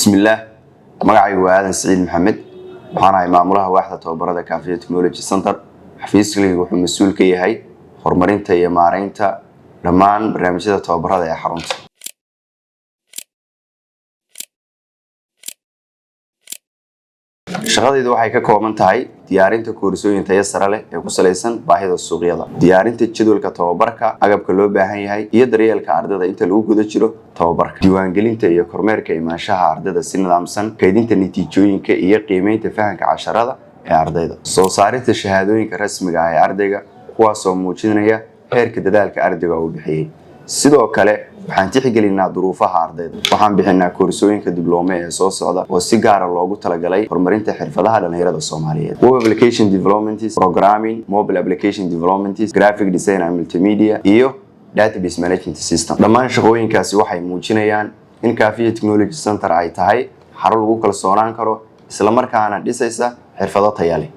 بسم الله magacaygu waa Aadan Saciid Maxamed waxaan ahay maamulaha waaxda tababarada Kaafiya Technology Center xafiiskaygu wuxuu mas'uul ka yahay horumarinta iyo maareynta dhammaan barnaamijyada tababarada ee xarunta shaqadaydu waxay ka kooban tahay diyaarinta koorsooyin tayo sare leh ee ku saleysan baahida suuqyada diyaarinta jadwalka tababarka agabka loo baahan yahay iyo daryeelka ardayda inta lagu guda jiro tababarka diiwaangelinta iyo kormeerka imaanshaha ardayda si nidaamsan kaydinta natiijooyinka iyo qiimeynta fahamka casharada ee ardayda soo saarinta shahaadooyinka rasmiga ah ee ardayga kuwaas oo muujinaya heerka dadaalka ardayga uu bixiyay sidoo kale waxaan tixgelinaa duruufaha ardayda waxaan bixinaa koorsooyinka dibloome ee soo socda oo si gaar ah loogu talagalay horumarinta xirfadaha dhalinyarada Soomaaliyeed web application development programming mobile application development graphic design and multimedia iyo database management system dhammaan shaqooyinkaasi waxay muujinayaan in Kaafiya Technology Center ay tahay xarun lagu kalsoonaan karo isla markaana dhisaysa xirfado tayo leh